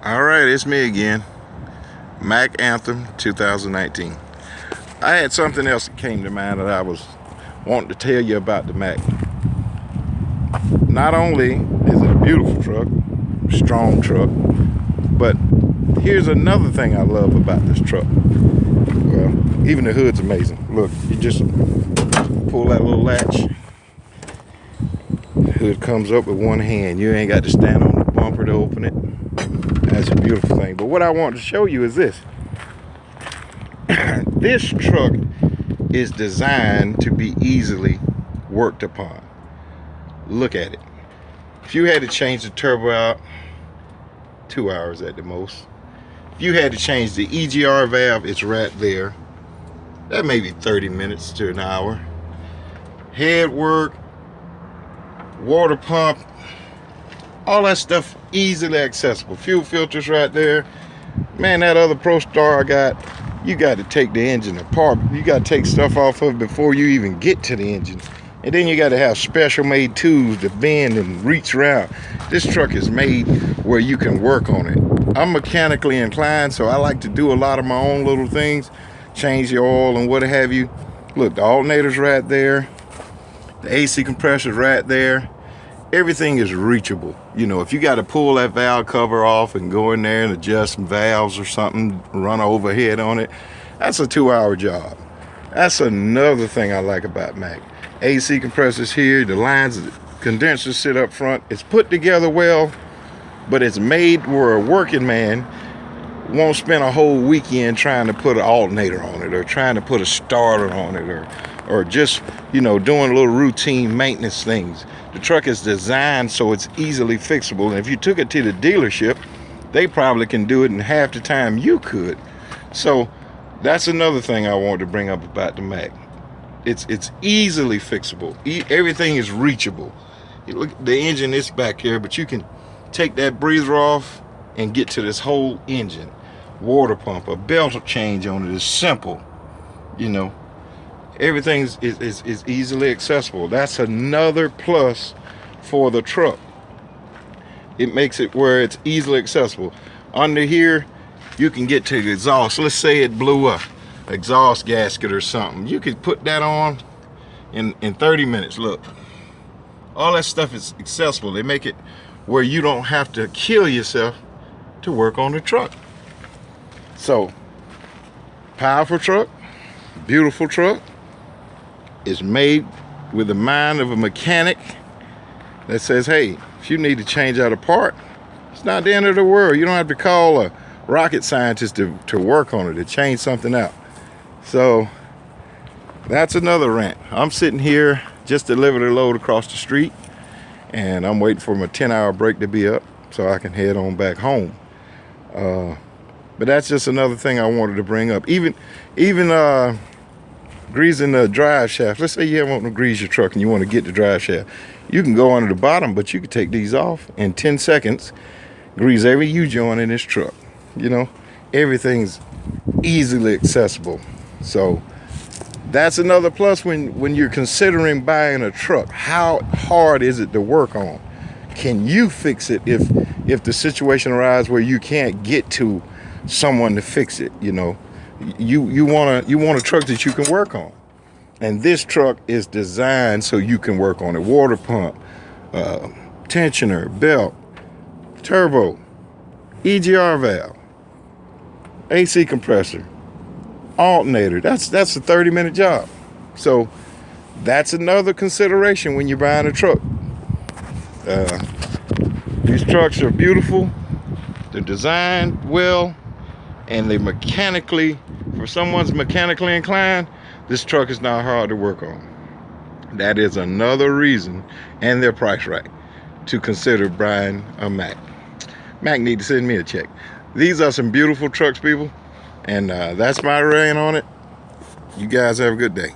All right, it's me again. Mack Anthem 2019. I had something else that came to mind that I was wanting to tell you about the Mack. Not only is it a beautiful truck, strong truck, but here's another thing I love about this truck. Well, even the hood's amazing. Look, you just pull that little latch. The hood comes up with one hand. You ain't got to stand on the bumper to open it. That's a beautiful thing. But what I want to show you is this. This truck is designed to be easily worked upon. Look at it. If you had to change the turbo out, 2 hours at the most. If you had to change the EGR valve, it's right there. That may be 30 minutes to an hour. Head work, water pump, all that stuff easily accessible. Fuel filters right there. Man, that other Pro Star I got, you got to take the engine apart. You got to take stuff off of it before you even get to the engine. And then you got to have special made tools to bend and reach around. This truck is made where you can work on it. I'm mechanically inclined, so I like to do a lot of my own little things. Change the oil and what have you. Look, the alternator's right there. The AC compressor's right there. Everything is reachable. You know, if you got to pull that valve cover off and go in there and adjust some valves or something, run overhead on it, that's a 2-hour job. That's another thing I like about Mack. AC compressors here, the lines, the condensers sit up front. It's put together well, but it's made where a working man won't spend a whole weekend trying to put an alternator on it or trying to put a starter on it or just, you know, doing little routine maintenance things. The truck is designed so it's easily fixable, and if you took it to the dealership, they probably can do it in half the time you could. So that's another thing I wanted to bring up about the Mack. It's easily fixable. Everything is reachable. You look, the engine is back here, but you can take that breather off and get to this whole engine. Water pump, a belt change on it is simple. You know, everything is easily accessible. That's another plus for the truck. It makes it where it's easily accessible. Under here, you can get to the exhaust. Let's say it blew up, exhaust gasket or something. You could put that on in 30 minutes. Look, all that stuff is accessible. They make it where you don't have to kill yourself to work on the truck. So, powerful truck, beautiful truck. It's made with the mind of a mechanic that says, hey, if you need to change out a part, it's not the end of the world. You don't have to call a rocket scientist to work on it, to change something out. So that's another rant. I'm sitting here, just delivered a load across the street, and I'm waiting for my 10-hour break to be up so I can head on back home. But that's just another thing I wanted to bring up. Even greasing the drive shaft. Let's say you want to grease your truck and you want to get the drive shaft. You can go under the bottom, but you can take these off in 10 seconds, grease every U-joint in this truck. You know, everything's easily accessible. So that's another plus when you're considering buying a truck. How hard is it to work on? Can you fix it if the situation arises where you can't get to someone to fix it? You know, you want a truck that you can work on, and this truck is designed so you can work on it. Water pump, tensioner, belt, turbo, EGR valve, AC compressor, alternator. That's a 30-minute job. So that's another consideration when you're buying a truck. These trucks are beautiful. They're designed well, and they mechanically, for someone's mechanically inclined, this truck is not hard to work on. That is another reason, and they're priced right, to consider buying a Mack. Mack need to send me a check. These are some beautiful trucks, people, and that's my rant on it. You guys have a good day.